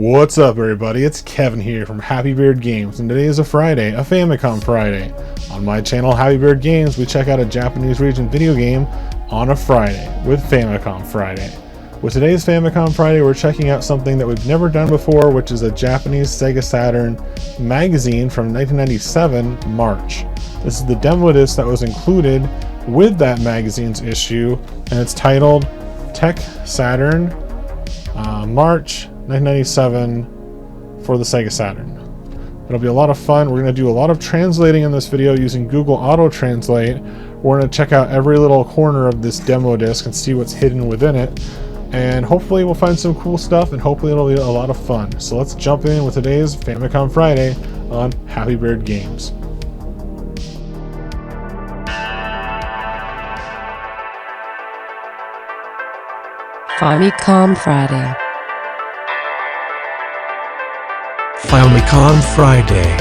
What's up, everybody? It's Kevin here from Happy Beard Games, and today is a Friday, a Famicom Friday. On my channel, Happy Beard Games, we check out a Japanese region video game on a Friday with Famicom Friday. With today's Famicom Friday, we're checking out something that we've never done before, which is a Japanese SEGA Saturn magazine from 1997, March. This is the demo disc that was included with that magazine's issue, and it's titled Tech Saturn, March 1997 for the SEGA Saturn. It'll be a lot of fun. We're going to do a lot of translating in this video using Google Auto Translate. We're going to check out every little corner of this demo disc and see what's hidden within it. And hopefully we'll find some cool stuff, and hopefully it'll be a lot of fun. So let's jump in with today's Famicom Friday on Happy Beard Games. Famicom Friday. Famicom Friday.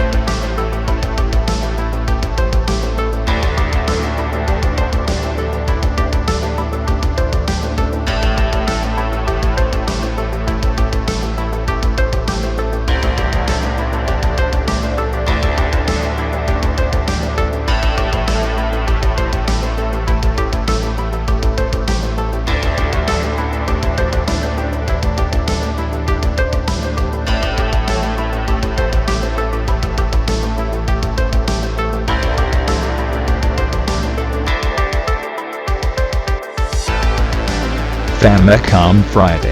Famicom Friday.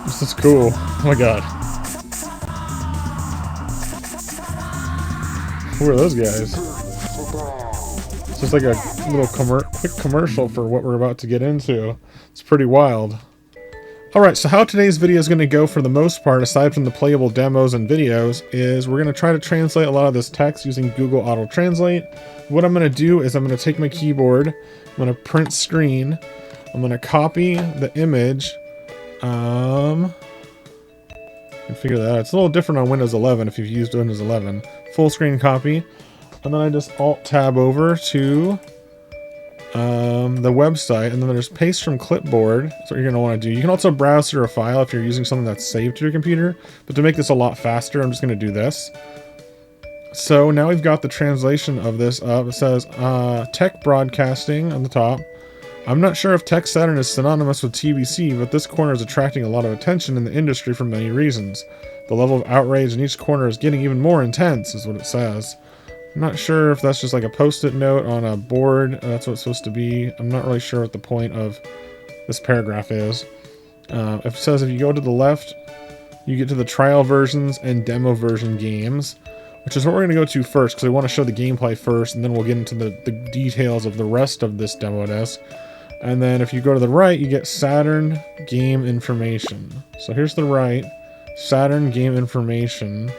This is cool. Oh my god. Who are those guys? It's just like a little quick commercial for what we're about to get into. It's pretty wild. Alright, so how today's video is going to go for the most part, aside from the playable demos and videos, is we're going to try to translate a lot of this text using Google Auto Translate. What I'm going to do is I'm going to take my keyboard, I'm going to print screen, I'm going to copy the image. You can figure that out. It's a little different on Windows 11 if you've used Windows 11. Full screen copy. And then I just Alt-Tab over to the website, and then there's paste from clipboard. That's what you're going to want to do. You can also browse through a file if you're using something that's saved to your computer, but to make this a lot faster, I'm just going to do this. So now we've got the translation of this up. It says Tech Broadcasting on the top. I'm not sure if Tech Saturn is synonymous with TBC, but this corner is attracting a lot of attention in the industry for many reasons. The level of outrage in each corner is getting even more intense, is what it says. I'm not sure if that's just like a post-it note on a board. That's what it's supposed to be. I'm not really sure what the point of this paragraph is. It says if you go to the left, you get to the trial versions and demo version games, which is what we're going to go to first because we want to show the gameplay first, and then we'll get into the details of the rest of this demo disc. And then if you go to the right, you get Saturn game information. So here's the right, Saturn game information.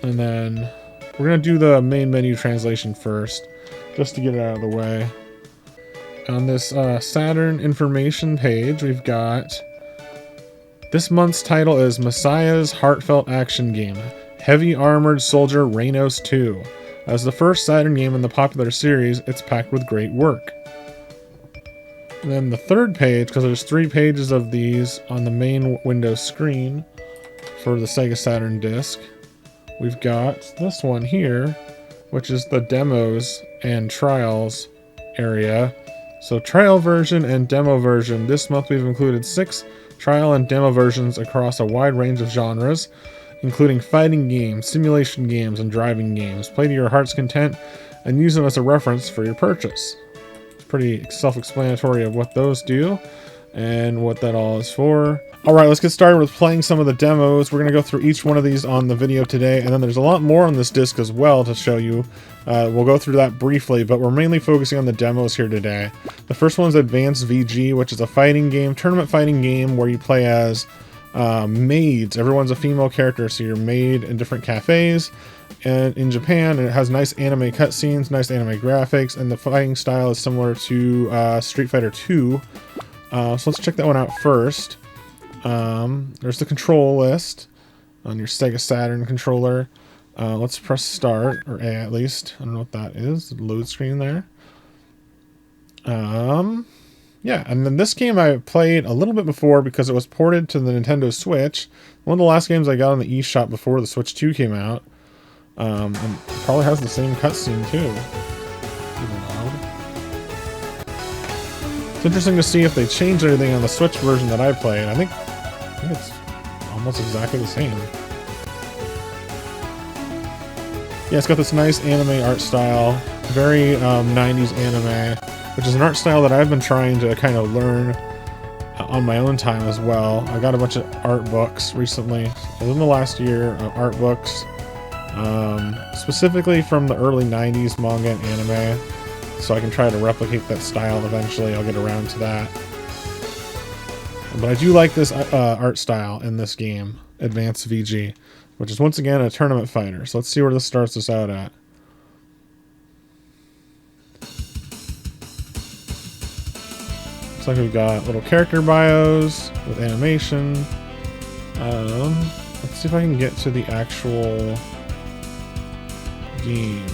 And then we're going to do the main menu translation first, just to get it out of the way. On this Saturn information page, we've got this month's title is Messiah's Heartfelt Action Game, Heavy Armored Soldier Reynos 2. As the first Saturn game in the popular series, it's packed with great work. And then the third page, because there's 3 pages of these on the main Windows screen for the SEGA Saturn disc, we've got this one here, which is the demos and trials area. So trial version and demo version. This month we've included 6 trial and demo versions across a wide range of genres, including fighting games, simulation games, and driving games. Play to your heart's content and use them as a reference for your purchase. It's pretty self-explanatory of what those do and what that all is for. Alright, let's get started with playing some of the demos. We're going to go through each one of these on the video today, and then there's a lot more on this disc as well to show you. We'll go through that briefly, but we're mainly focusing on the demos here today. The first one is Advanced VG, which is a fighting game, tournament fighting game, where you play as maids. Everyone's a female character, so you're maid in different cafes. And in Japan, and it has nice anime cutscenes, nice anime graphics, and the fighting style is similar to Street Fighter 2. So let's check that one out first. There's the control list on your SEGA Saturn controller. Let's press start, or A at least. I don't know what that is. The load screen there. Yeah, and then this game I played a little bit before because it was ported to the Nintendo Switch. One of the last games I got on the eShop before the Switch 2 came out. And it probably has the same cutscene too. It's interesting to see if they changed anything on the Switch version that I played. I think it's almost exactly the same. Yeah, it's got this nice anime art style, very 90s anime, which is an art style that I've been trying to kind of learn on my own time as well. I got a bunch of art books recently, within the last year, art books, specifically from the early 90s manga and anime, so I can try to replicate that style eventually. I'll get around to that. But I do like this art style in this game, Advanced VG, which is once again a tournament fighter. So let's see where this starts us out at. Looks like we've got little character bios with animation. Let's see if I can get to the actual game.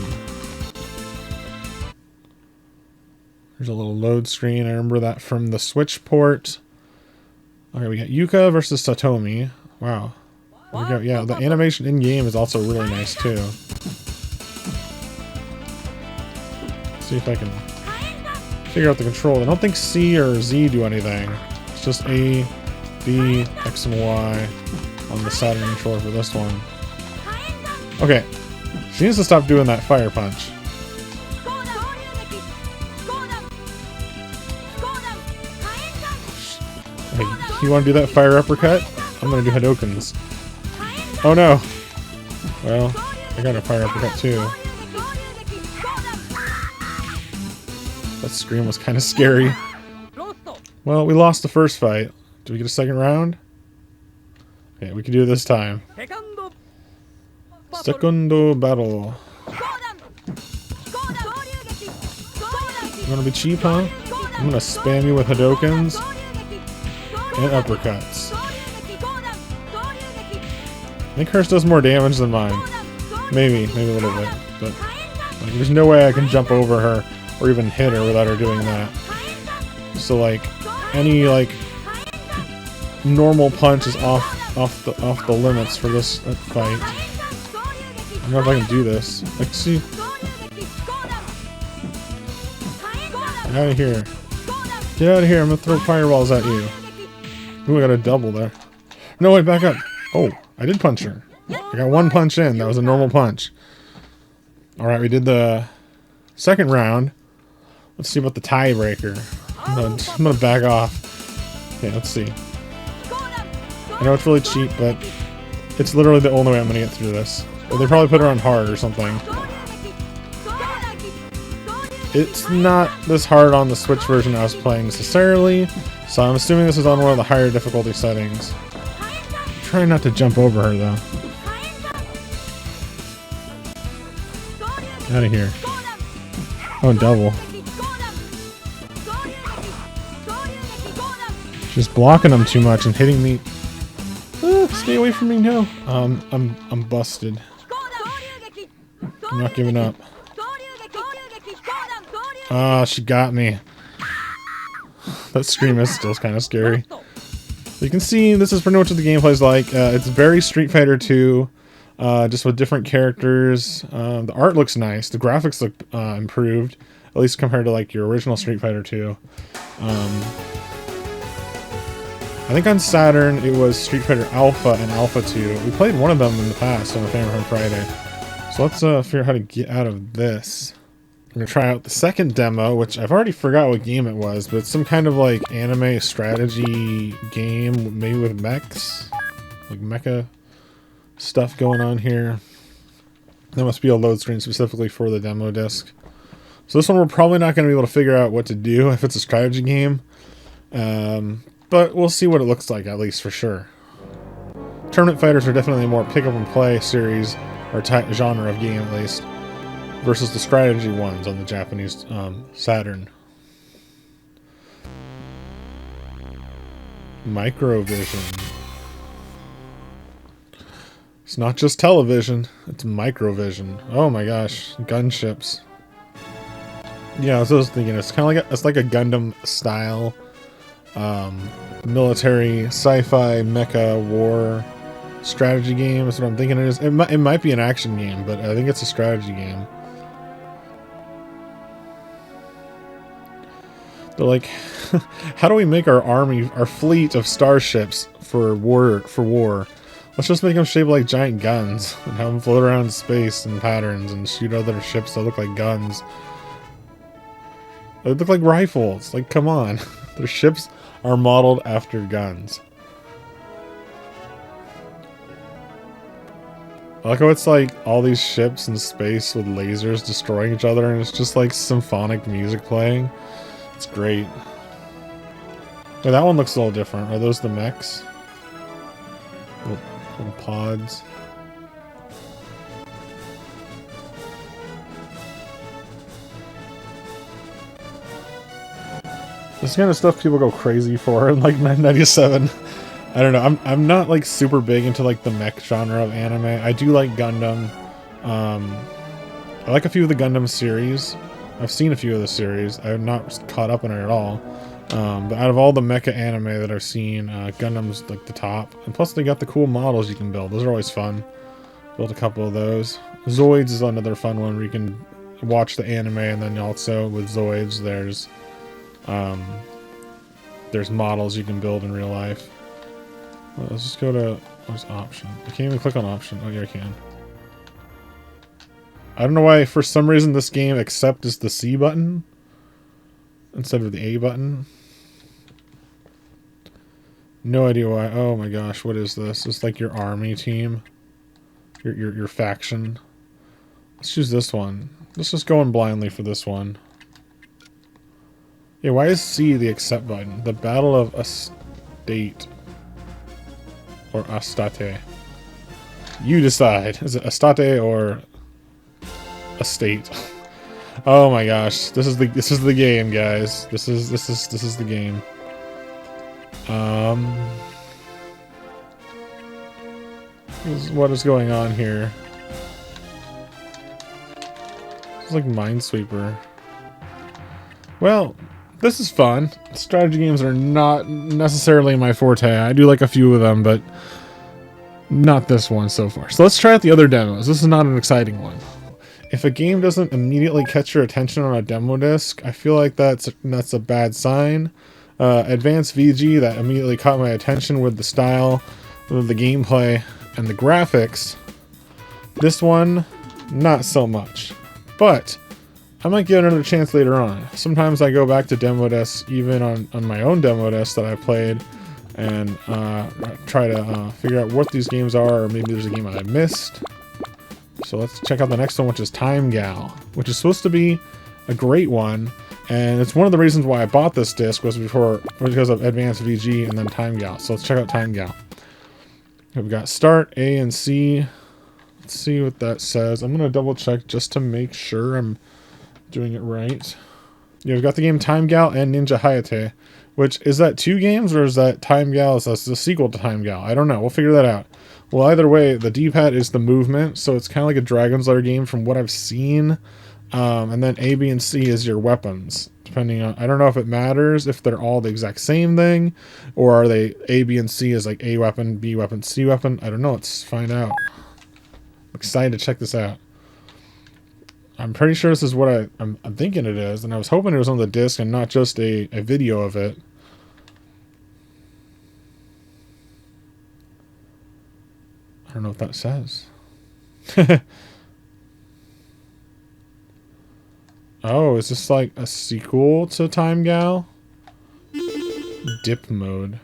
There's a little load screen. I remember that from the Switch port. Okay, we got Yuka versus Satomi. Wow. There we go. Yeah, the animation in-game is also really nice too. Let's see if I can figure out the control. I don't think C or Z do anything. It's just A, B, X, and Y on the Saturn controller for this one. Okay. She needs to stop doing that fire punch. Hey, you want to do that fire uppercut? I'm going to do Hadokens. Oh no! Well, I got a fire uppercut too. That scream was kind of scary. Well, we lost the first fight. Do we get a second round? Okay, we can do it this time. Secondo battle. You wanna be cheap, huh? I'm gonna spam you with Hadokens and uppercuts. I think hers does more damage than mine. Maybe a little bit, but like, there's no way I can jump over her or even hit her without her doing that. So like any like normal punch is off the limits for this fight. I don't know if I can do this. Like, see, get out of here! Get out of here! I'm gonna throw fireballs at you. Ooh, I got a double there. No, wait, back up. Oh, I did punch her. I got one punch in. That was a normal punch. Alright, we did the second round. Let's see about the tiebreaker. I'm gonna back off. Okay, let's see. I know it's really cheap, but it's literally the only way I'm gonna get through this. Or they probably put her on hard or something. It's not this hard on the Switch version I was playing necessarily, so I'm assuming this is on one of the higher difficulty settings. Try not to jump over her though. Out of here. Oh, double. Just blocking them too much and hitting me. Stay away from me, no. I'm busted. I'm not giving up. Ah, she got me. That scream is still kind of scary. You can see this is pretty much what the gameplay is like. It's very Street Fighter 2, just with different characters. The art looks nice. The graphics look improved, at least compared to like your original Street Fighter 2. I think on Saturn it was Street Fighter Alpha and Alpha 2. We played one of them in the past on the Famicom Friday. So let's figure out how to get out of this. I'm going to try out the second demo, which I've already forgot what game it was, but it's some kind of like anime strategy game, maybe with mechs, like mecha stuff going on here. There must be a load screen specifically for the demo disc. So this one we're probably not going to be able to figure out what to do if it's a strategy game, but we'll see what it looks like, at least for sure. Tournament fighters are definitely a more pick up and play series, or type genre of game at least, versus the strategy ones on the Japanese Saturn. Microvision. It's not just television, it's microvision. Oh my gosh, gunships. Yeah, I was thinking it's kind of like it's like a Gundam style military sci-fi mecha war strategy game. That's what I'm thinking it is. It might be an action game, but I think it's a strategy game. They're like, how do we make our army, our fleet of starships for war? Let's just make them shaped like giant guns and have them float around in space in patterns and shoot other ships that look like guns. They look like rifles. Like, come on. Their ships are modeled after guns. I like how it's like all these ships in space with lasers destroying each other, and it's just like symphonic music playing. It's great. Oh, that one looks a little different. Are those the mechs? Little pods. This kind of stuff people go crazy for in like 97. I don't know. I'm not like super big into like the mech genre of anime. I do like Gundam. I like a few of the Gundam series. I've seen a few of the series. I'm not caught up in it at all. But out of all the mecha anime that I've seen, Gundam's like the top. And plus they got the cool models you can build. Those are always fun. Built a couple of those. Zoids is another fun one where you can watch the anime, and then also with Zoids there's models you can build in real life. Well, let's just go to what's option. I can't even click on option. Oh yeah, I can. I don't know why for some reason this game accept is the C button instead of the A button. No idea why. Oh my gosh, what is this? It's like your army team. Your faction. Let's choose this one. Let's just go in blindly for this one. Yeah, why is C the accept button? The Battle of Estate. Or Astate. You decide. Is it Astate or Estate? Oh my gosh. This is the game, guys. This is the game. What is going on here? It's like Minesweeper. Well, this is fun. Strategy games are not necessarily my forte. I do like a few of them, but not this one so far. So let's try out the other demos. This is not an exciting one. If a game doesn't immediately catch your attention on a demo disc, I feel like that's a bad sign. Advanced VG, that immediately caught my attention with the style, with the gameplay, and the graphics. This one, not so much. But I might give it another chance later on. Sometimes I go back to demo discs, even on my own demo discs that I played, and try to figure out what these games are, or maybe there's a game that I missed. So let's check out the next one, which is Time Gal, which is supposed to be a great one, and it's one of the reasons why I bought this disc was because of Advanced VG and then Time Gal. So let's check out Time Gal. We've got Start, A, and C. Let's see what that says. I'm going to double check just to make sure I'm doing it right. Yeah, we've got the game Time Gal and Ninja Hayate, which is that 2 games, or is that Time Gal is the sequel to Time Gal? I don't know. We'll figure that out. Well, either way, the D-pad is the movement, so it's kind of like a Dragon's Lair game from what I've seen. And then A, B, and C is your weapons, depending on... I don't know if it matters if they're all the exact same thing, or are they A, B, and C is like A weapon, B weapon, C weapon? I don't know. Let's find out. I'm excited to check this out. I'm pretty sure this is what I'm thinking it is, and I was hoping it was on the disc and not just a video of it. I don't know what that says. Oh, is this like a sequel to Time Gal? Dip mode.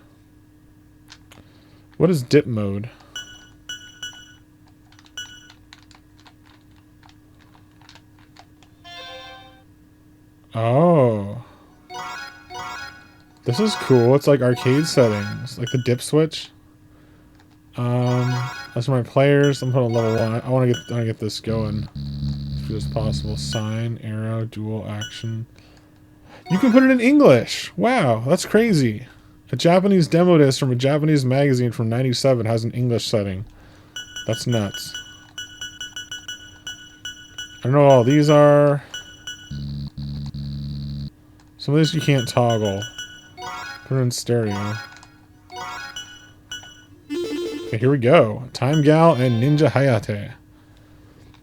What is dip mode? Oh. This is cool. It's like arcade settings. Like the dip switch. That's my players. I'm putting level 1. I want to get this going as good as possible. Sign, arrow, dual action. You can put it in English. Wow, that's crazy. A Japanese demo disc from a Japanese magazine from '97 has an English setting. That's nuts. I don't know what all these are. Some of these you can't toggle. Put it in stereo. Okay, here we go. Time Gal and Ninja Hayate.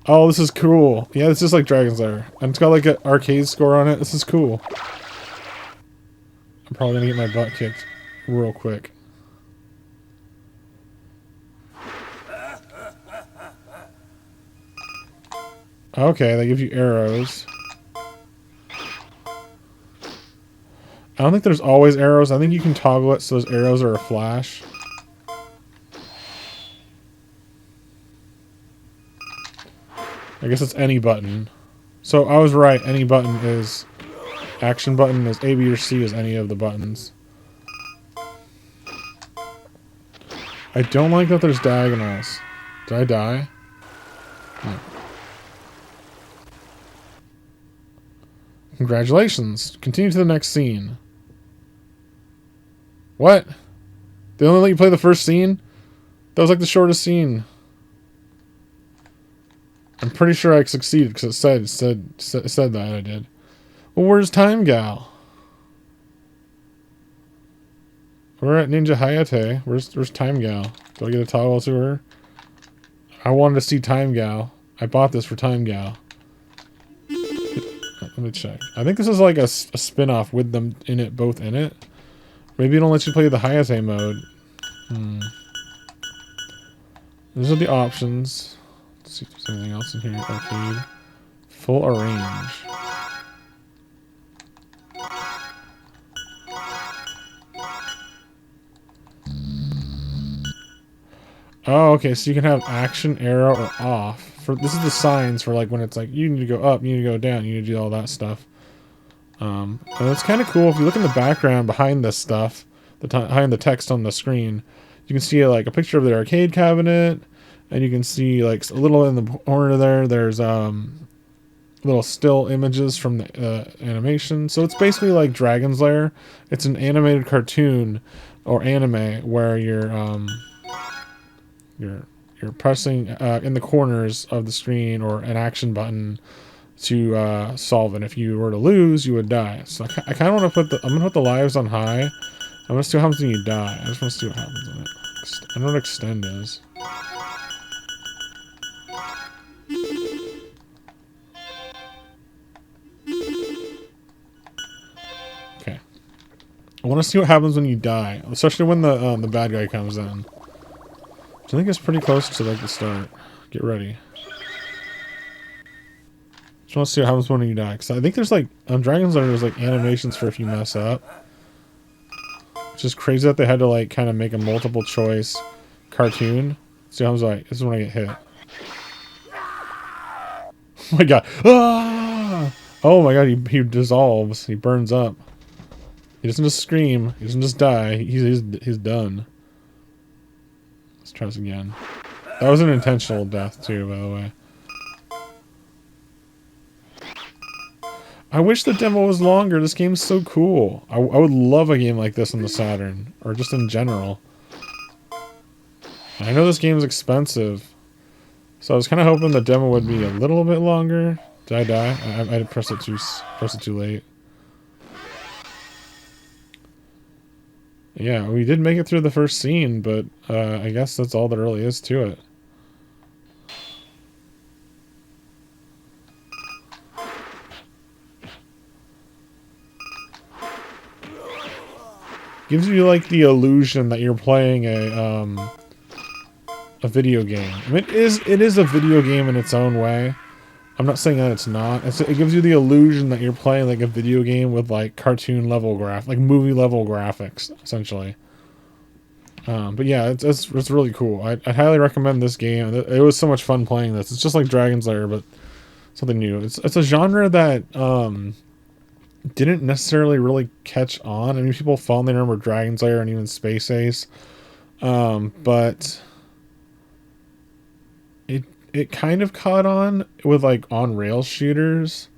Oh, this is cool. Yeah, this is like Dragon's Lair. And it's got like an arcade score on it. This is cool. I'm probably gonna get my butt kicked real quick. Okay, they give you arrows. I don't think there's always arrows. I think you can toggle it so those arrows are a flash. I guess it's any button. So I was right. Any button is... Action button is A, B, or C is any of the buttons. I don't like that there's diagonals. Did I die? No. Congratulations. Continue to the next scene. What? They only let you play the first scene? That was like the shortest scene. I'm pretty sure I succeeded because it said that I did. Well, where's Time Gal? We're at Ninja Hayate. Where's Time Gal? Do I get a toggle to her? I wanted to see Time Gal. I bought this for Time Gal. Let me check. I think this is like a spin-off with them in it, both in it. Maybe it don't let you play the Hayate mode. These are the options. Let's see if there's anything else in here. Arcade. Full arrange. Oh, okay. So you can have action, arrow, or off. This is the signs for like when it's like you need to go up, you need to go down, you need to do all that stuff. And it's kind of cool if you look in the background behind this stuff, behind the text on the screen, you can see like a picture of the arcade cabinet, and you can see like a little in the corner there. There's little still images from the animation. So it's basically like Dragon's Lair. It's an animated cartoon or anime where you're pressing in the corners of the screen or an action button to solve it. If you were to lose, you would die. So I kind of want to I'm gonna put the lives on high. I'm gonna see what happens when you die. I just want to see what happens in it. I don't know what extend is. Okay. I want to see what happens when you die, especially when the bad guy comes in. I think it's pretty close to like the start. Get ready. Just want to see what happens when you die. Because I think there's like, on Dragon's Lair, there's like animations for if you mess up. It's just crazy that they had to like kind of make a multiple choice cartoon. See, I was like, this is when I get hit. Oh my god. Ah! Oh my god, he dissolves. He burns up. He doesn't just scream. He doesn't just die. He's done. Let's try this again. That was an intentional death too, by the way. I wish the demo was longer. This game's so cool. I would love a game like this on the Saturn, or just in general. I know this game's expensive, so I was kind of hoping the demo would be a little bit longer. Did I die? I pressed it too late. Yeah, we did make it through the first scene, but I guess that's all there really is to it. Gives you like the illusion that you're playing a video game. I mean, it is a video game in its own way. I'm not saying that it's not. It gives you the illusion that you're playing like a video game with like cartoon level like movie level graphics, essentially. But yeah, it's really cool. I highly recommend this game. It was so much fun playing this. It's just like Dragon's Lair, but something new. It's a genre that didn't necessarily really catch on. I mean, people fondly remember Dragon's Lair and even Space Ace, but it kind of caught on with like on rail shooters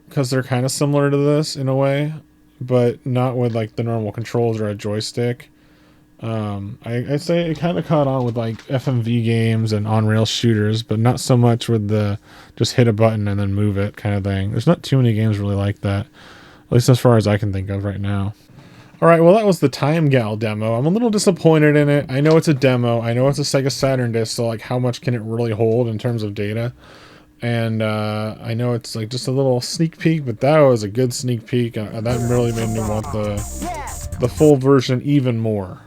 because they're kind of similar to this in a way, but not with like the normal controls or a joystick. I'd say it kind of caught on with like FMV games and on-rail shooters, but not so much with the just hit a button and then move it kind of thing. There's not too many games really like that, at least as far as I can think of right now. All right, well, that was the Time Gal demo. I'm a little disappointed in it. I know it's a demo. I know it's a SEGA Saturn disc, so like how much can it really hold in terms of data? And I know it's like just a little sneak peek, but that was a good sneak peek. That really made me want the full version even more.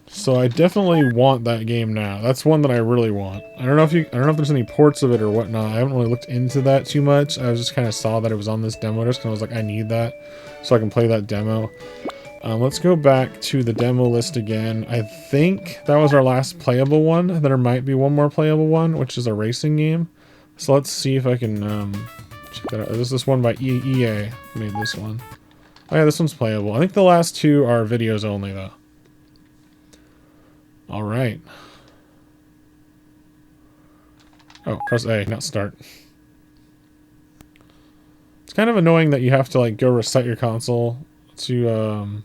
So I definitely want that game now. That's one that I really want. I don't know if there's any ports of it or whatnot. I haven't really looked into that too much. I just kind of saw that it was on this demo disc and I was like, I need that so I can play that demo. Let's go back to the demo list again. I think that was our last playable one. There might be one more playable one, which is a racing game. So let's see if I can check that out. There's this one by EA made this one. Oh yeah, this one's playable. I think the last two are videos only though. All right. Oh, press A, not start. It's kind of annoying that you have to like go reset your console to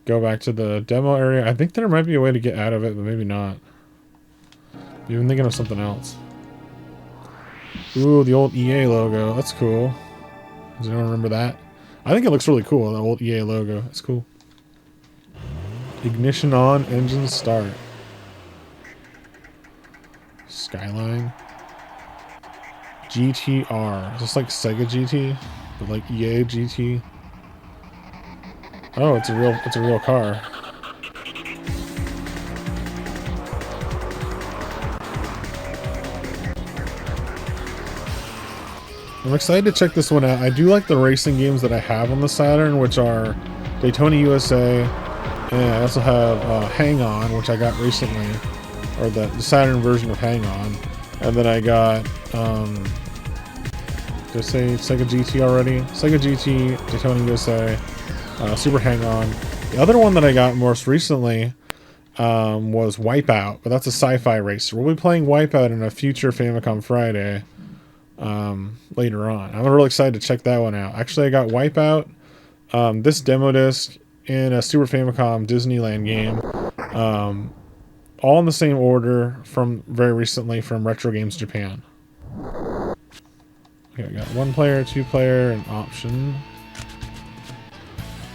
go back to the demo area. I think there might be a way to get out of it, but maybe not. I'm even thinking of something else. Ooh, the old EA logo. That's cool. Does anyone remember that? I think it looks really cool, the old EA logo. It's cool. Ignition on, engine start. Skyline. GTR. Is this like Sega GT? But like EA GT? Oh, it's a real car. I'm excited to check this one out. I do like the racing games that I have on the Saturn, which are Daytona USA, and I also have Hang On, which I got recently, or the Saturn version of Hang On. And then I got, did I say Sega GT already? Sega GT, Daytona USA, Super Hang On. The other one that I got most recently was Wipeout, but that's a sci-fi racer. We'll be playing Wipeout in a future Famicom Friday later on. I'm really excited to check that one out. Actually, I got Wipeout, this demo disc, and a Super Famicom Disneyland game, all in the same order from very recently from Retro Games Japan. Okay, I got 1 player, 2 player, and option.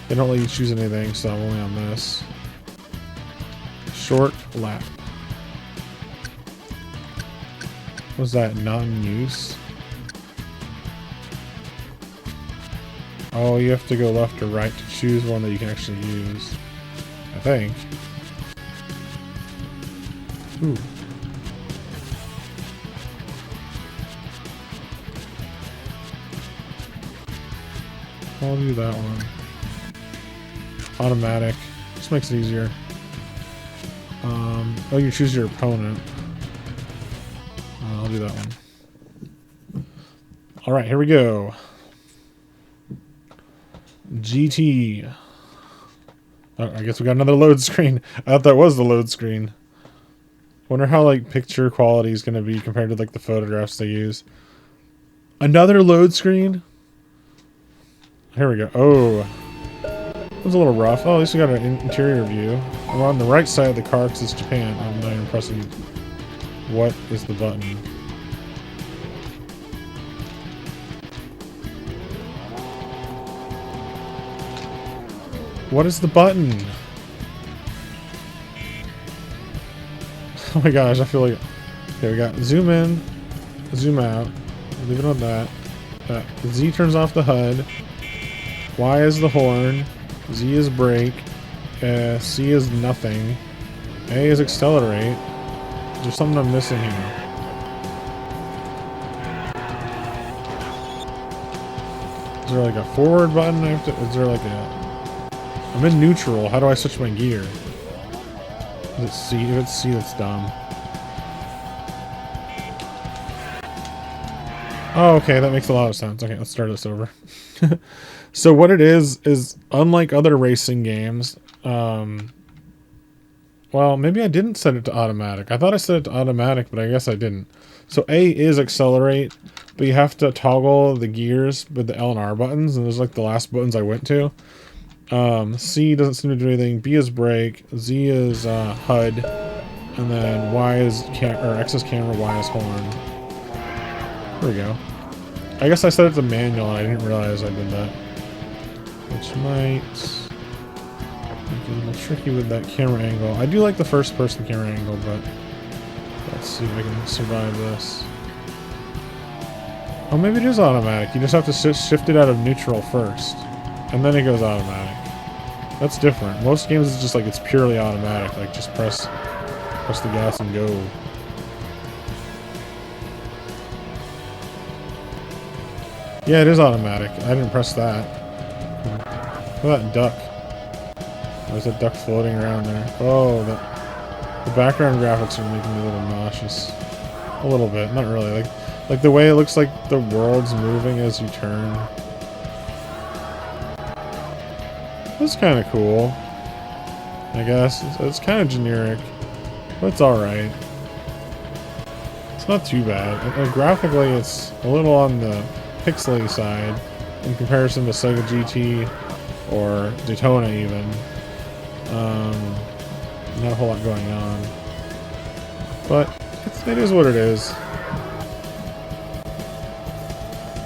They don't let you choose anything, so I'm only on this. Short lap. Was that not in use? Oh, you have to go left or right to choose one that you can actually use. I think. Ooh. I'll do that one. Automatic. Just makes it easier. Oh, you choose your opponent. I'll do that one. Alright, here we go. GT. Oh, I guess we got another load screen. I thought that was the load screen. Wonder how like picture quality is going to be compared to like the photographs they use. Another load screen? Here we go. Oh. It was a little rough. Oh, at least we got an interior view. We're on the right side of the car because it's Japan. I'm not even pressing. What is the button? What is the button? Oh my gosh, I feel like... Okay, we got zoom in, zoom out. Leave it on that. Z turns off the HUD. Y is the horn. Z is brake. C is nothing. A is accelerate. Is there something I'm missing here? Is there like a forward button? Is there like a... I'm in neutral. How do I switch my gear? Is it C? If it's C, that's dumb. Oh, okay. That makes a lot of sense. Okay, let's start this over. So what it is unlike other racing games, well, maybe I didn't set it to automatic. I thought I set it to automatic, but I guess I didn't. So A is accelerate, but you have to toggle the gears with the L and R buttons, and those are like the last buttons I went to. C doesn't seem to do anything. B is brake. Z is HUD, and then Y is X is camera. Y is horn. There we go. I guess I set it to manual, and I didn't realize I did that, which might make it a little tricky with that camera angle. I do like the first-person camera angle, but let's see if I can survive this. Oh, maybe it is automatic. You just have to shift it out of neutral first, and then it goes automatic. That's different. Most games is just like it's purely automatic. Like just press the gas and go. Yeah, it is automatic. I didn't press that. Look at that duck. There's a duck floating around there. Oh, the background graphics are making me a little nauseous. A little bit, not really. Like the way it looks like the world's moving as you turn. That's kind of cool. I guess it's kind of generic, but it's all right. It's not too bad. Graphically, it's a little on the pixely side in comparison to SEGA GT or Daytona even. Not a whole lot going on, but it is what it is.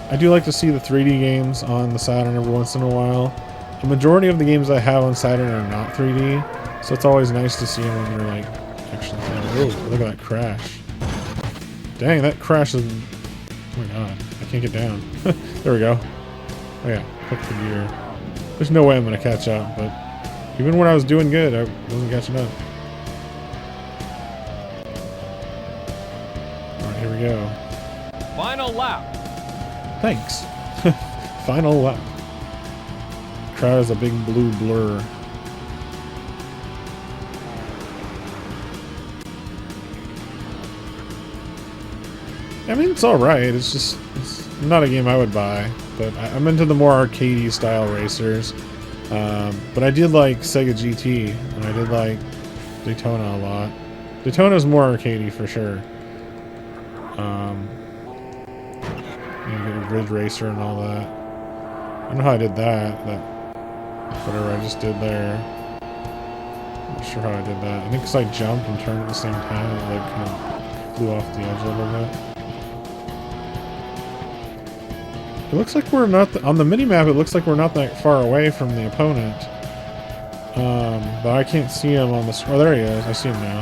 I do like to see the 3D games on the Saturn every once in a while. The majority of the games I have on Saturn are not 3D, so it's always nice to see them when you're like actually. Oh, look at that crash! Dang, that crash is. Oh my god, I can't get down. There we go. Oh yeah, click the gear. There's no way I'm gonna catch up, but even when I was doing good, I wasn't catching up. Alright, here we go. Final lap. Thanks. Final lap. Crowd is a big blue blur. I mean, it's alright. It's not a game I would buy, but I'm into the more arcadey style racers. But I did like SEGA GT, and I did like Daytona a lot. Daytona's more arcadey for sure. You get a grid racer and all that. I don't know how I did that. Whatever I just did there. I'm not sure how I did that. I think because I jumped and turned at the same time, it like kind of flew off the edge a little bit. It looks like we're not on the minimap. It looks like we're not that far away from the opponent. But I can't see him on the screen. Oh, there he is. I see him now.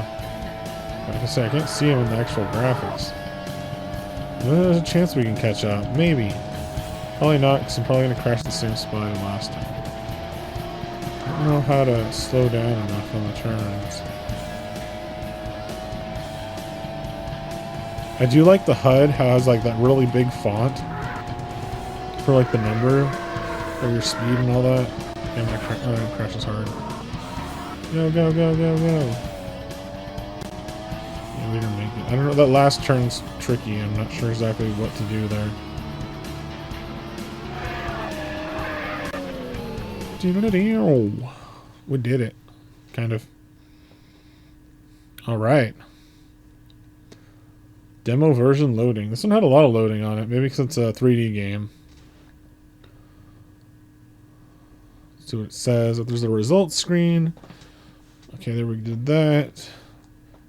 Like I say, I can't see him in the actual graphics. There's a chance we can catch up. Maybe. Probably not, because I'm probably going to crash the same spot as last time. I don't know how to slow down enough on the turns. I do like the HUD, how it has like that really big font for like the number of your speed and all that. Yeah, my crash is hard. Go, go, go, go, go. Yeah, we didn't make it. I don't know, that last turn's tricky. I'm not sure exactly what to do there. We did it. Kind of. Alright. Demo version loading. This one had a lot of loading on it. Maybe because it's a 3D game. Let's see what it says. If there's a results screen. Okay, there we did that.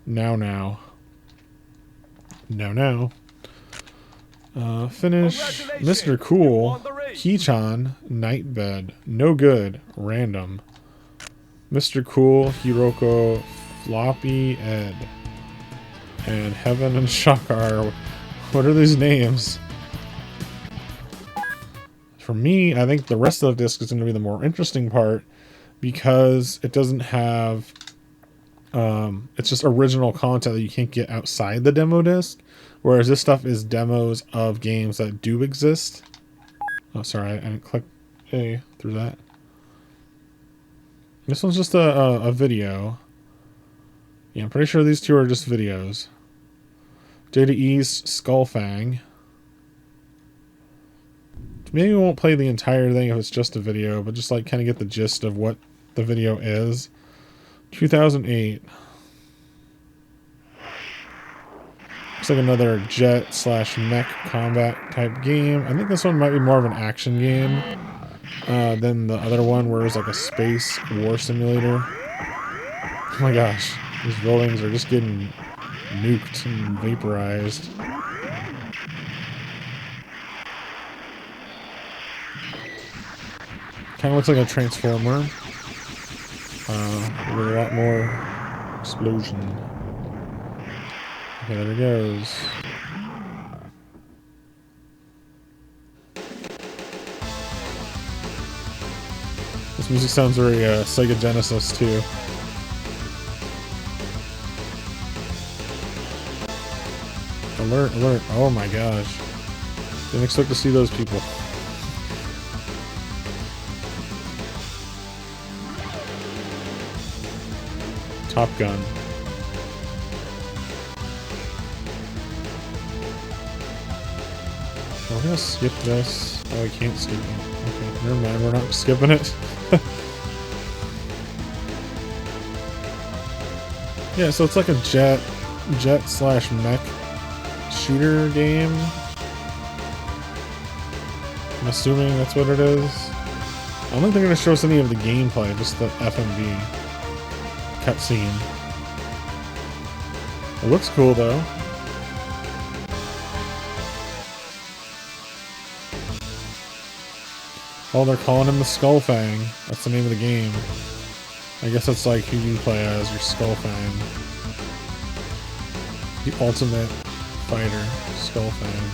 Now. Finish. Mr. Cool. Keychan. Nightbed. No good. Random. Mr. Cool. Hiroko. Floppy. Ed. And Heaven and Shakar. What are these names? For me, I think the rest of the disc is going to be the more interesting part because it doesn't have... it's just original content that you can't get outside the demo disc. Whereas this stuff is demos of games that do exist. Oh, sorry, I didn't click A through that. This one's just a video. Yeah, I'm pretty sure these two are just videos. Data East, Skullfang. Maybe we won't play the entire thing if it's just a video, but just like kind of get the gist of what the video is. 2008. Looks like another jet/mech combat type game. I think this one might be more of an action game. than the other one where it was like a space war simulator. Oh my gosh, these buildings are just getting nuked and vaporized. Kind of looks like a transformer with a lot more explosion. Okay, there it goes. This music sounds very Sega Genesis too. Alert, alert. Oh my gosh. Didn't expect to see those people. Top Gun. We're gonna skip this. Oh, we can't skip it. Okay, never mind. We're not skipping it. Yeah, so it's like a jet slash mech shooter game. I'm assuming that's what it is. I don't think they're gonna show us any of the gameplay, just the FMV cutscene. It looks cool though. Oh, they're calling him the Skullfang. That's the name of the game. I guess that's like who you play as, your Skullfang. The ultimate fighter, Skullfang.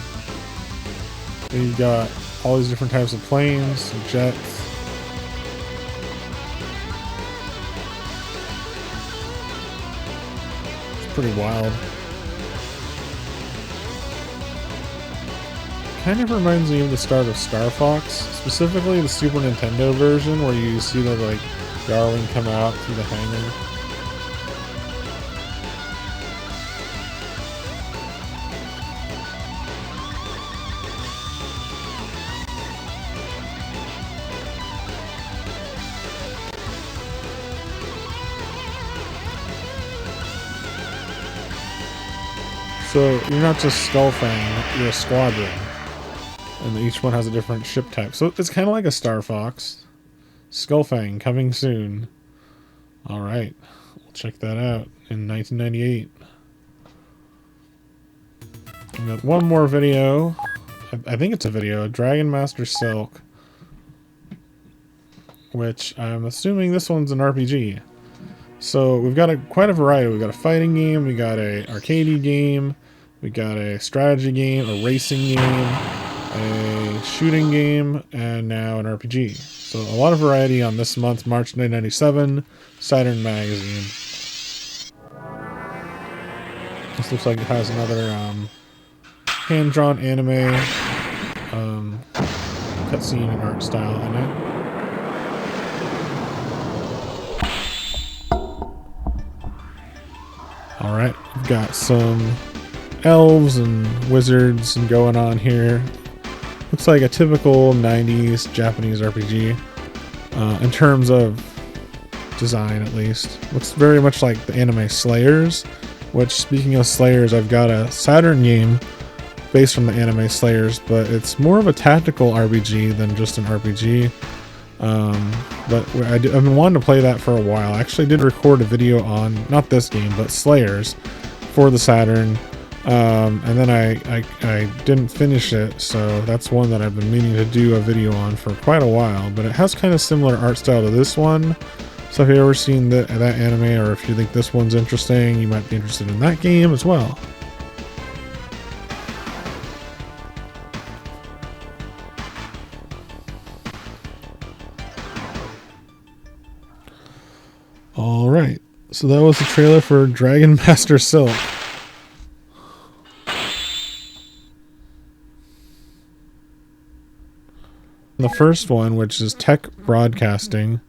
Then you've got all these different types of planes, jets. It's pretty wild. Kind of reminds me of the start of Star Fox, specifically the Super Nintendo version where you see the like Darwin come out through the hangar. So you're not just Skullfang, you're a squadron. And each one has a different ship type. So it's kind of like a Star Fox. Skullfang coming soon. Alright, we'll check that out in 1998. We got one more video. I think it's a video. Dragon Master Silk. Which I'm assuming this one's an RPG. So we've got quite a variety. We've got a fighting game, we got a arcade game, we got a strategy game, a racing game, a shooting game, and now an RPG. So a lot of variety on this month, March 1997, Saturn magazine. This looks like it has another hand-drawn anime cutscene and art style in it. Alright, we've got some elves and wizards and going on here. Looks like a typical 90s Japanese RPG, in terms of design at least. Looks very much like the anime Slayers, which, speaking of Slayers, I've got a Saturn game based on the anime Slayers, but it's more of a tactical RPG than just an RPG. But I've been wanting to play that for a while. I actually did record a video on, not this game, but Slayers for the Saturn. And then I didn't finish it, so that's one that I've been meaning to do a video on for quite a while. But it has kind of similar art style to this one. So if you've ever seen that anime, or if you think this one's interesting, you might be interested in that game as well. Alright, so that was the trailer for Dragon Master Silk. The first one, which is Tech Broadcasting.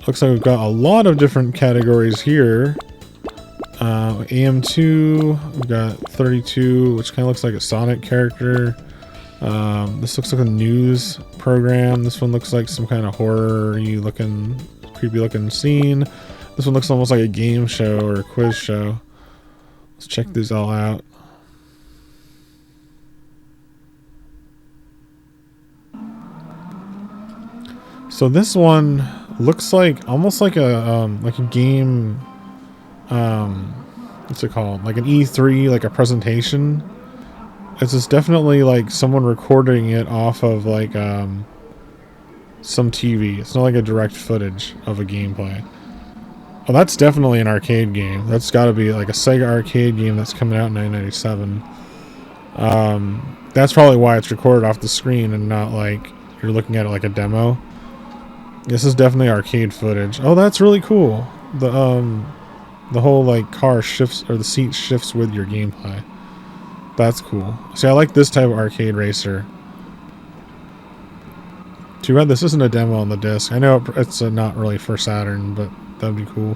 Looks like we've got a lot of different categories here. AM2, we've got 32, which kind of looks like a Sonic character. This looks like a news program. This one looks like some kind of horror-y looking, creepy looking scene. This one looks almost like a game show or a quiz show. Let's check these all out. So this one looks like almost like a game. What's it called? Like an E3, like a presentation. It's just definitely like someone recording it off of like some TV. It's not like a direct footage of a gameplay. Oh, that's definitely an arcade game. That's got to be like a Sega arcade game that's coming out in 1997. That's probably why it's recorded off the screen and not like you're looking at it like a demo. This is definitely arcade footage. Oh, that's really cool. The whole like car shifts, or the seat shifts with your gameplay. That's cool. See, I like this type of arcade racer. Too bad this isn't a demo on the disc. I know it's not really for Saturn, but that'd be cool.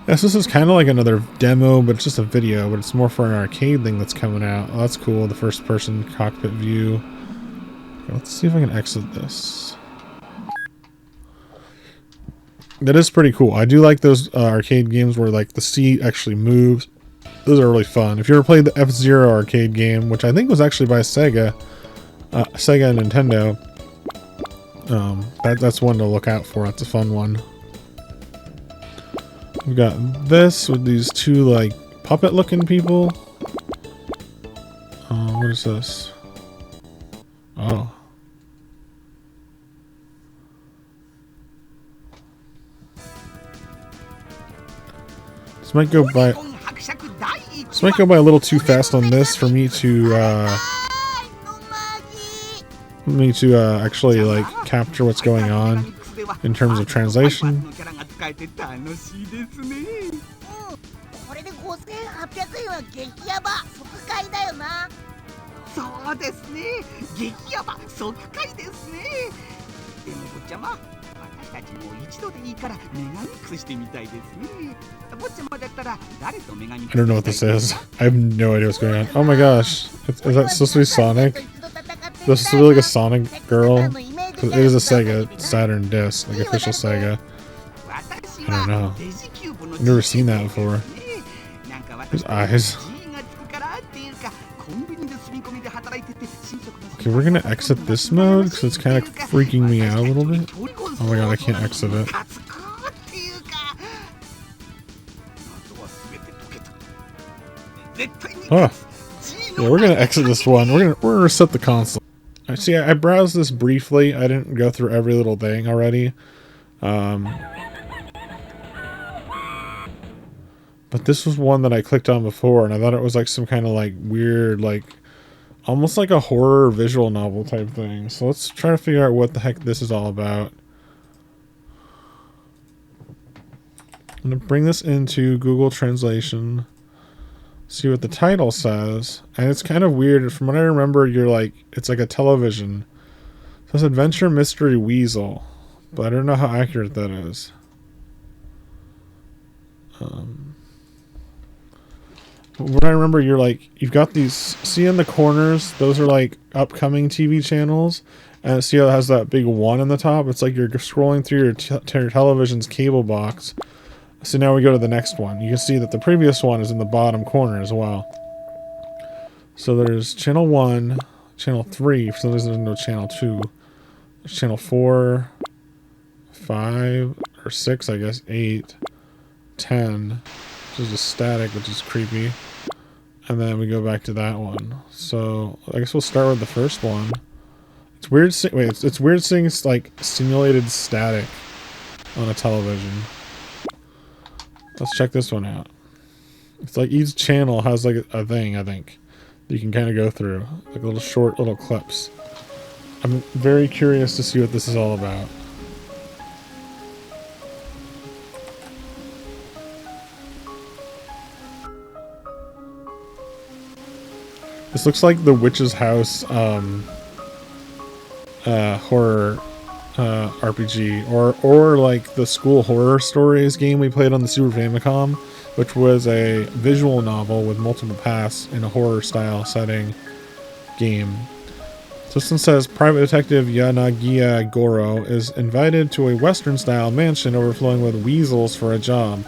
Yes, this is kind of like another demo, but it's just a video, but it's more for an arcade thing that's coming out. Oh, that's cool, the first-person cockpit view. Let's see if I can exit this. That is pretty cool. I do like those arcade games where like the seat actually moves. Those are really fun. If you ever played the F-Zero arcade game, which I think was actually by Sega and Nintendo, that's one to look out for. That's a fun one. We've got this with these two like puppet-looking people. What is this? Oh. This might go by a little too fast on this for me to actually like capture what's going on in terms of translation. I don't know what this is. I have no idea what's going on. Oh my gosh. Is that supposed to be Sonic? This is really like a Sonic girl. It is a Sega Saturn disc, like official Sega. I don't know. I've never seen that before. There's eyes. Okay, we're gonna exit this mode because it's kind of freaking me out a little bit. Oh my god, I can't exit it. Oh. Yeah, we're gonna exit this one. We're gonna reset the console. See, I browsed this briefly. I didn't go through every little thing already. But this was one that I clicked on before, and I thought it was like some kind of like weird, like almost like a horror visual novel type thing. So let's try to figure out what the heck this is all about. I'm gonna bring this into Google Translation. See what the title says, and it's kind of weird. From what I remember, you're like, it's like a television. It says Adventure Mystery Weasel, but I don't know how accurate that is. What I remember, you're like, you've got these, see in the corners, those are like upcoming TV channels, and see how it has that big one in the top? It's like you're scrolling through your television's cable box. So now we go to the next one. You can see that the previous one is in the bottom corner as well. So there's channel 1, channel 3, for some reason there's no channel 2. There's channel 4, 5, or 6, I guess, 8, 10, which is just static, which is creepy. And then we go back to that one. So I guess we'll start with the first one. It's weird. Wait, it's weird seeing like simulated static on a television. Let's check this one out. It's like each channel has like a thing, I think, that you can kind of go through, like little short little clips. I'm very curious to see what this is all about. This looks like the Witch's House horror RPG, or like the School Horror Stories game we played on the Super Famicom, which was a visual novel with multiple paths in a horror style setting game. So this one says Private Detective Yanagiya Goro is invited to a Western style mansion overflowing with weasels for a job.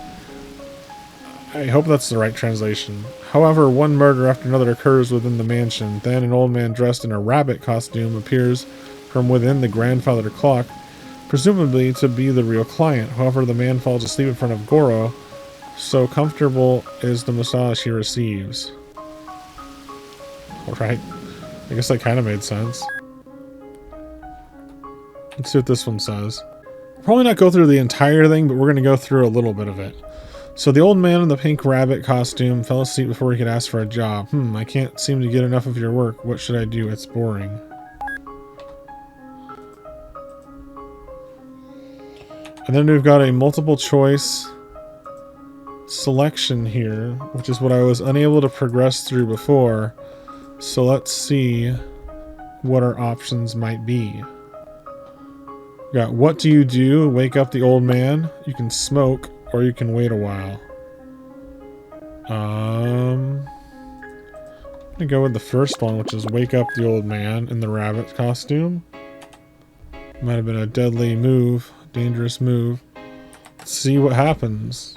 I hope that's the right translation. However, one murder after another occurs within the mansion. Then an old man dressed in a rabbit costume appears from within the grandfather clock, presumably to be the real client. However, the man falls asleep in front of Goro. So comfortable is the massage he receives. Alright. I guess that kind of made sense. Let's see what this one says. Probably not go through the entire thing, but we're going to go through a little bit of it. So the old man in the pink rabbit costume fell asleep before he could ask for a job. I can't seem to get enough of your work. What should I do? It's boring. And then we've got a multiple choice selection here, which is what I was unable to progress through before. So let's see what our options might be. We got what do you do? Wake up the old man. You can smoke, or you can wait a while. I'm gonna go with the first one, which is wake up the old man in the rabbit costume. Might have been a deadly move, dangerous move. Let's see what happens.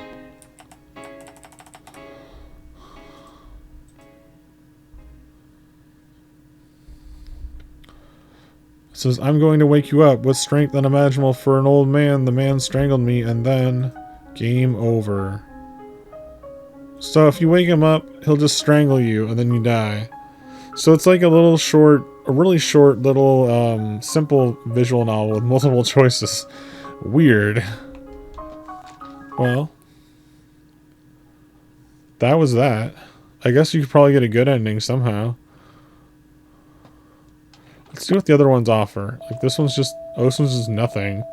It says, I'm going to wake you up with strength unimaginable for an old man. The man strangled me, and then game over. So if you wake him up, he'll just strangle you, and then you die. So it's like a little short, a really short little simple visual novel with multiple choices. Weird. Well, that was that. I guess you could probably get a good ending somehow. Let's see what the other ones offer. Like this one's just, oh, this one's just nothing.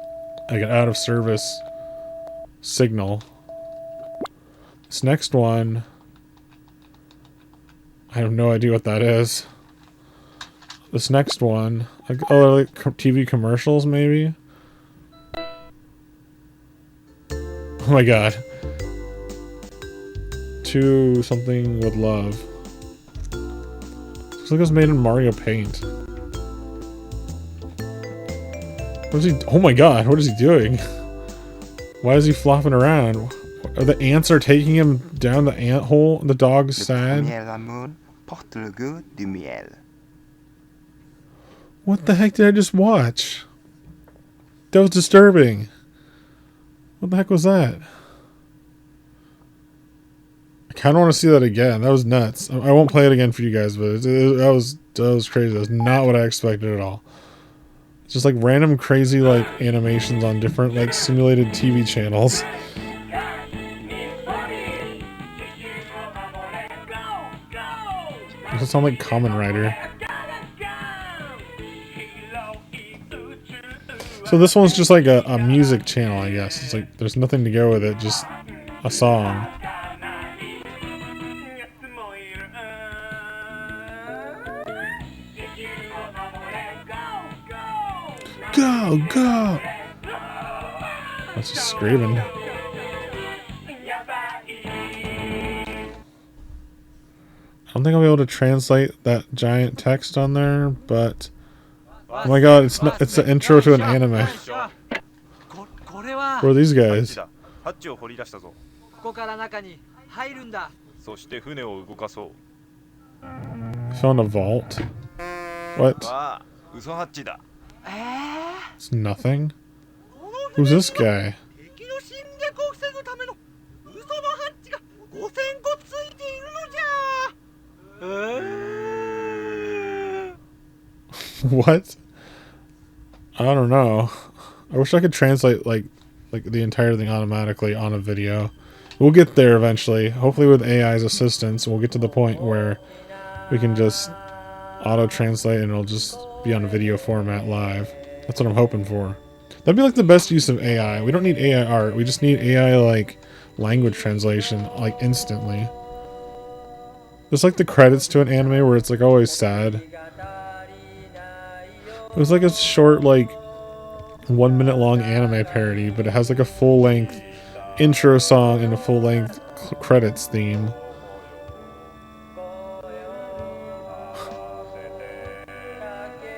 Like an out of service signal. This next one, I have no idea what that is. This next one, like, oh, like TV commercials maybe? Oh my god. To something with love. Looks like it was made in Mario Paint. What is he? Oh my god, what is he doing? Why is he flopping around? Are the ants are taking him down the ant hole? The dog's sad. What the heck did I just watch? That was disturbing. What the heck was that? I kind of want to see that again. That was nuts. I won't play it again for you guys, but that was crazy. That was not what I expected at all. Just like random crazy like animations on different like simulated TV channels. Does it sound like Kamen Rider? So this one's just like a music channel, I guess. It's like there's nothing to go with it, just a song. Go, go! That's just screaming. I don't think I'll be able to translate that giant text on there, but oh my god, it's not, it's the intro to an anime. Who are these guys? Found a vault? What? It's nothing? Who's this guy? What? I don't know. I wish I could translate like the entire thing automatically on a video. We'll get there eventually. Hopefully with AI's assistance, we'll get to the point where we can just auto-translate and it'll just be on a video format live. That's what I'm hoping for. That'd be like the best use of AI. We don't need AI art. We just need AI like language translation like instantly. It's like the credits to an anime where it's like always sad. It was like a short like 1 minute long anime parody, but it has like a full length intro song and a full length credits theme.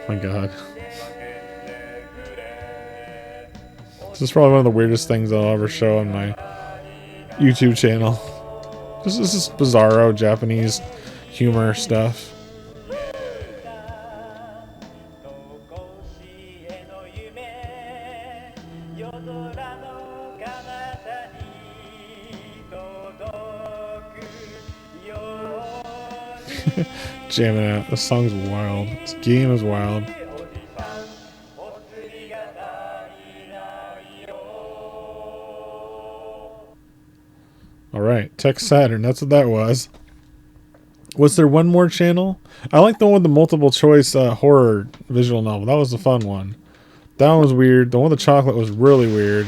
Oh my god. This is probably one of the weirdest things I'll ever show on my YouTube channel. This is bizarro Japanese humor stuff. Jamming out. This song's wild. This game is wild. Alright, SEGA Saturn. That's what that was. Was there one more channel? I like the one with the multiple choice horror visual novel. That was the fun one. That one was weird. The one with the chocolate was really weird.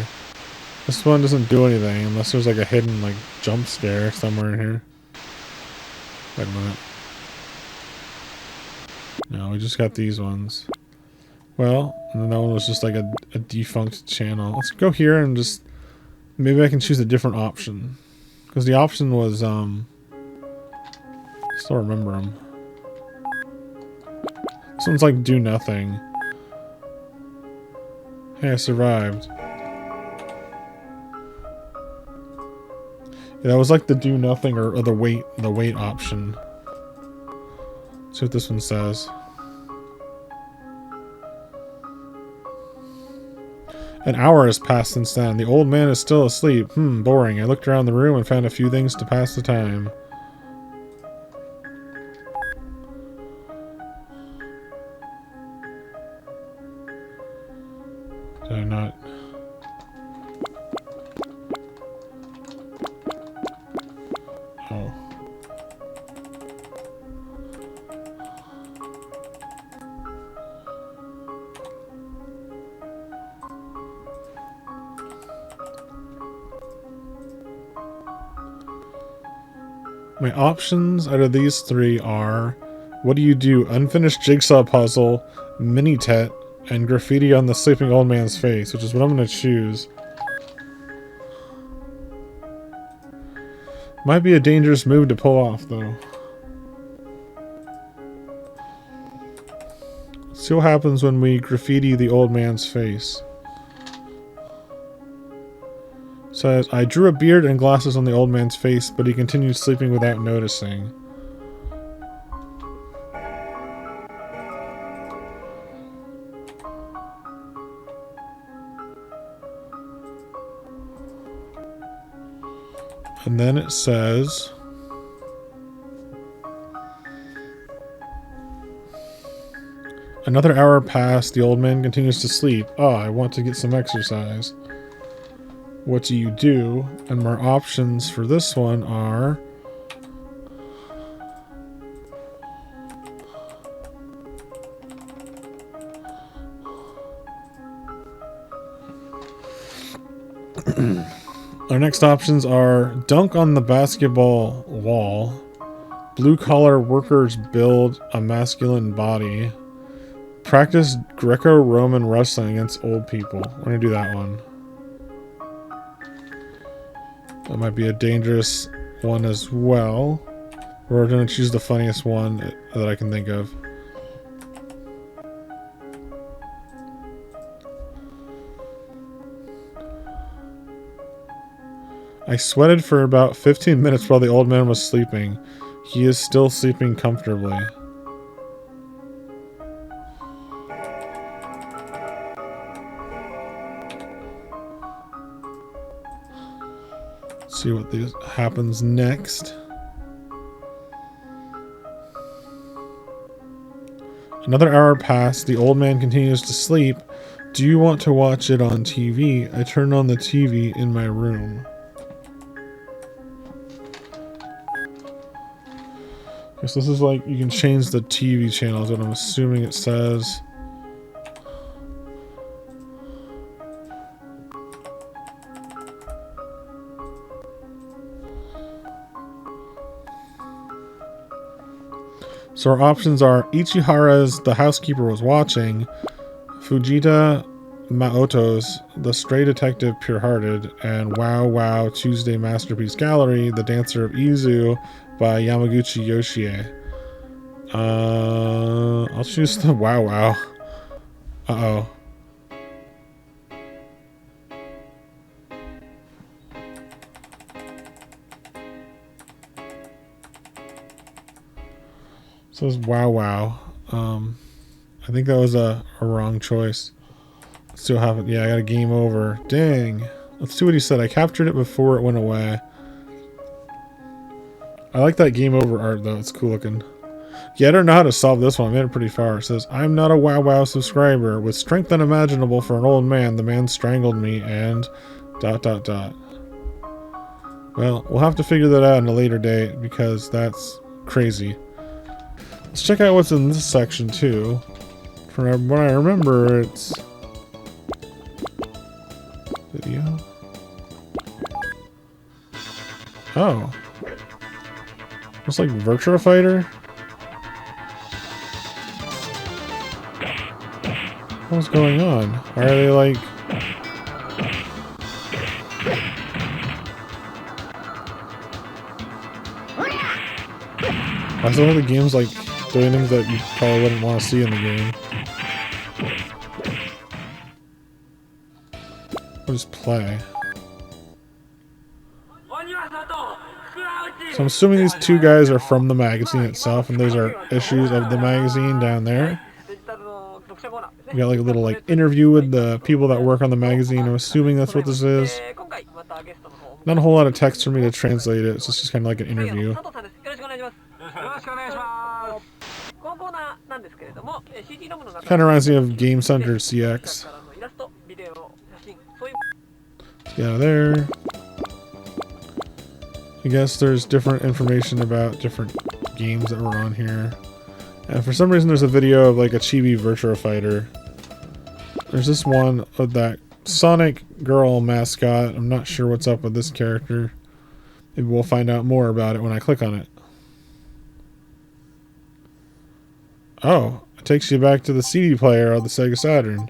This one doesn't do anything unless there's like a hidden like jump scare somewhere in here. Wait a minute. No, we just got these ones. Well, and then that one was just like a defunct channel. Let's go here and just... Maybe I can choose a different option. Because the option was, I still remember them. This one's like do nothing. Hey, I survived. Yeah, that was like the do nothing or the wait option. Let's see what this one says. An hour has passed since then. The old man is still asleep. Boring. I looked around the room and found a few things to pass the time. Did I not? Oh. My options out of these three are, what do you do? Unfinished jigsaw puzzle, mini-tet, and graffiti on the sleeping old man's face, which is what I'm going to choose. Might be a dangerous move to pull off, though. Let's see what happens when we graffiti the old man's face. Says, I drew a beard and glasses on the old man's face, but he continued sleeping without noticing. And then it says, another hour passed, the old man continues to sleep. Oh, I want to get some exercise. What do you do? And our options for this one are... Our next options are dunk on the basketball wall, blue-collar workers build a masculine body, practice Greco-Roman wrestling against old people. We're going to do that one. That might be a dangerous one as well. We're going to choose the funniest one that I can think of. I sweated for about 15 minutes while the old man was sleeping. He is still sleeping comfortably. See what happens next. Another hour passed. The old man continues to sleep. Do you want to watch it on TV? I turned on the TV in my room. Guess this is like you can change the TV channels, what I'm assuming it says. So our options are Ichihara's The Housekeeper Was Watching, Fujita Maoto's The Stray Detective Pure-Hearted, and Wow Wow Tuesday Masterpiece Gallery, The Dancer of Izu by Yamaguchi Yoshie. I'll choose the Wow Wow. Uh-oh. says wow wow. I think that was a wrong choice. Let's see what happened. Yeah, I got a game over. Dang. Let's see what he said. I captured it before it went away. I like that game over art though. It's cool looking. Yeah, I don't know how to solve this one. I made it pretty far. It says, I'm not a wow wow subscriber. With strength unimaginable for an old man, the man strangled me and ... Well, we'll have to figure that out in a later date because that's crazy. Let's check out what's in this section too. From what I remember, it's video. Oh, it's like Virtua Fighter. What's going on? Are they like? I still have the games like doing things that you probably wouldn't want to see in the game. I'll just play. So I'm assuming these two guys are from the magazine itself, and those are issues of the magazine down there. We got like a little like interview with the people that work on the magazine. I'm assuming that's what this is. Not a whole lot of text for me to translate it. So it's just kind of like an interview. Kind of reminds me of Game Center CX. Let's get out of there. I guess there's different information about different games that were on here. And for some reason there's a video of like a chibi Virtua Fighter. There's this one of that Sonic girl mascot. I'm not sure what's up with this character. Maybe we'll find out more about it when I click on it. Oh, it takes you back to the CD player of the SEGA Saturn.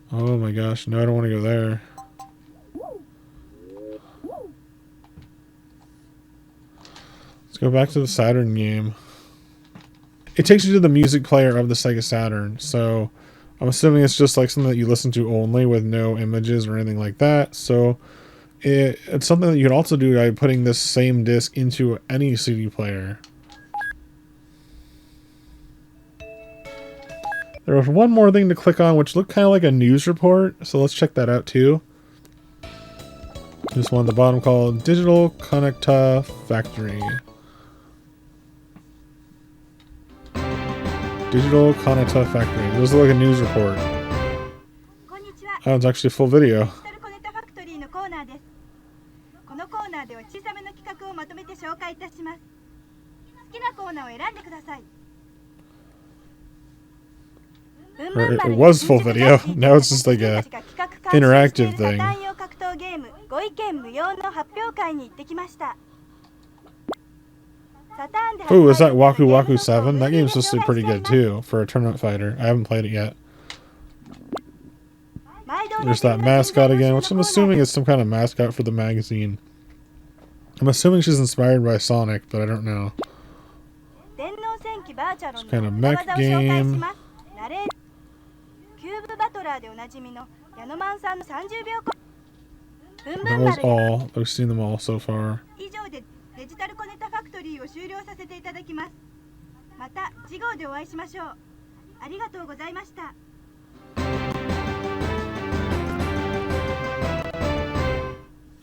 Oh my gosh, no, I don't want to go there. Let's go back to the Saturn game. It takes you to the music player of the SEGA Saturn, so I'm assuming it's just like something that you listen to only with no images or anything like that. So it's something that you could also do by putting this same disc into any CD player. There was one more thing to click on, which looked kind of like a news report, so let's check that out too. This one at the bottom called Digital Connecta Factory. Digital Connecta Factory. This is like a news report. Oh, it's actually a full video. Or it was full video. Now it's just like a interactive thing. Ooh, is that Waku Waku 7? That game's supposed to be pretty good too for a tournament fighter. I haven't played it yet. There's that mascot again, which I'm assuming is some kind of mascot for the magazine. I'm assuming she's inspired by Sonic, but I don't know. It's kind of mech game. That was all. I've seen them all so far.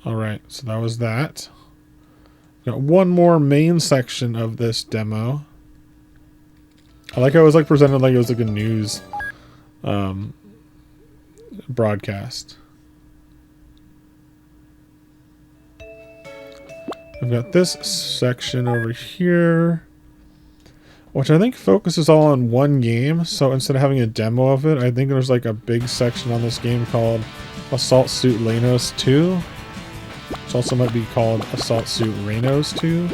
Alright, so that was that. Got one more main section of this demo. I like how it was like presented like it was like a news broadcast. I've got this section over here, which I think focuses all on one game. So instead of having a demo of it, I think there's like a big section on this game called Assault Suit Lanos 2. Which also might be called Assault Suit Raynos 2.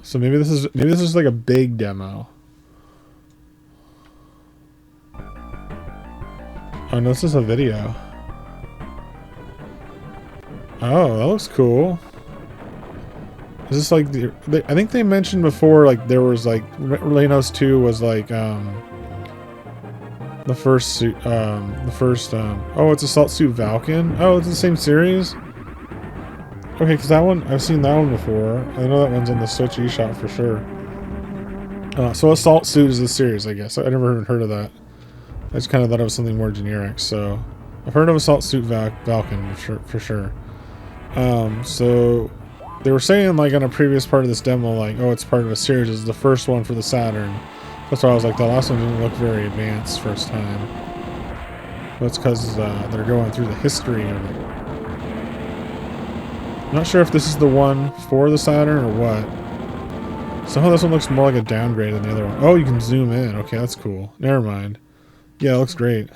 So maybe this is like a big demo. Oh no, this is a video. Oh, that looks cool. Is this like I think they mentioned before like there was like Raynos 2 was like the first suit oh, it's Assault Suit Valken. Oh, it's the same series. Okay, because that one, I've seen that one before. I know that one's on the Switch eShop for sure. So Assault Suit is the series, I guess. I never even heard of that. I just kind of thought it was something more generic. So I've heard of Assault Suit Falcon for sure. So they were saying, like, on a previous part of this demo, like, oh, it's part of a series. It's the first one for the Saturn. That's why I was like, the last one didn't look very advanced first time. But it's because they're going through the history of it. I'm not sure if this is the one for the Saturn or what. Somehow this one looks more like a downgrade than the other one. Oh, you can zoom in. Okay, that's cool. Never mind. Yeah, it looks great.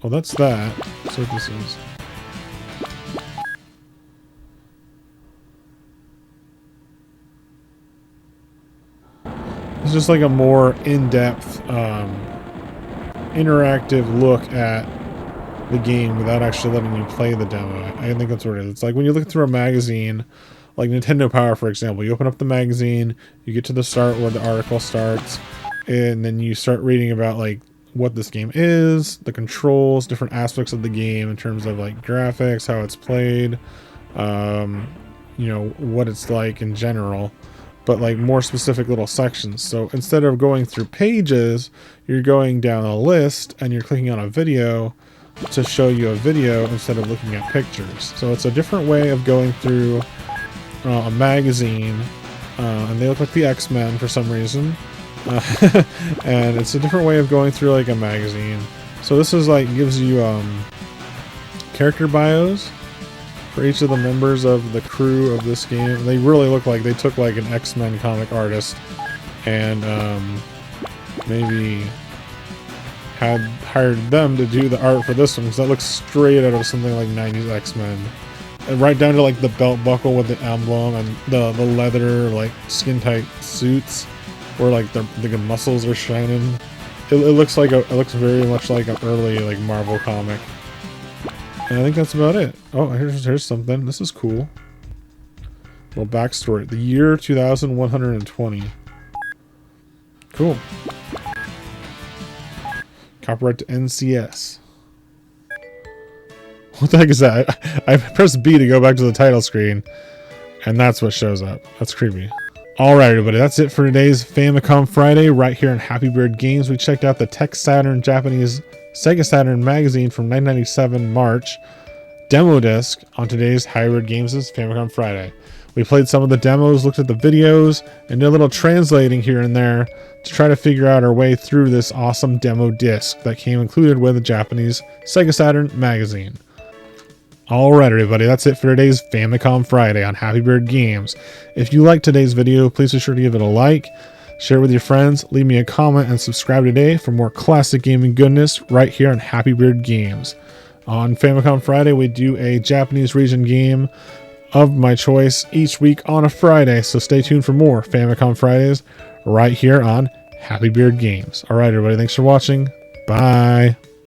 Well, that's that. That's what this is. It's just like a more in-depth, interactive look at the game without actually letting you play the demo. I think that's what it is. It's like when you look through a magazine, like Nintendo Power, for example. You open up the magazine, you get to the start where the article starts, and then you start reading about, like, what this game is, the controls, different aspects of the game in terms of, like, graphics, how it's played, you know, what it's like in general, but, like, more specific little sections. So instead of going through pages, you're going down a list and you're clicking on a video to show you a video instead of looking at pictures. So it's a different way of going through a magazine, and they look like the X-Men for some reason, and it's a different way of going through, like, a magazine. So this is, like, gives you character bios for each of the members of the crew of this game. They really look like they took, like, an X-Men comic artist and maybe had hired them to do the art for this one, because that looks straight out of something like 90s X-Men. And right down to, like, the belt buckle with the emblem and the leather, like, skin tight suits where, like, the muscles are shining. It looks like it looks very much like an early, like, Marvel comic. And I think that's about it. Oh, here's something. This is cool. Little backstory. The year 2120. Cool. Copyright to NCS. What the heck is that? I pressed B to go back to the title screen, and that's what shows up. That's creepy. Alright, everybody, that's it for today's Famicom Friday right here on Happy Bird Games. We checked out the Tech Saturn Japanese SEGA Saturn magazine from 1997 March demo disc on today's Happy Bird Games' Famicom Friday. We played some of the demos, looked at the videos, and did a little translating here and there to try to figure out our way through this awesome demo disc that came included with the Japanese SEGA Saturn magazine. Alright, everybody, that's it for today's Famicom Friday on Happy Bird Games. If you liked today's video, please be sure to give it a like, share it with your friends, leave me a comment, and subscribe today for more classic gaming goodness right here on Happy Bird Games. On Famicom Friday, we do a Japanese region game of my choice each week on a Friday, so stay tuned for more Famicom Fridays right here on Happy Beard Games. Alright, everybody, thanks for watching. Bye.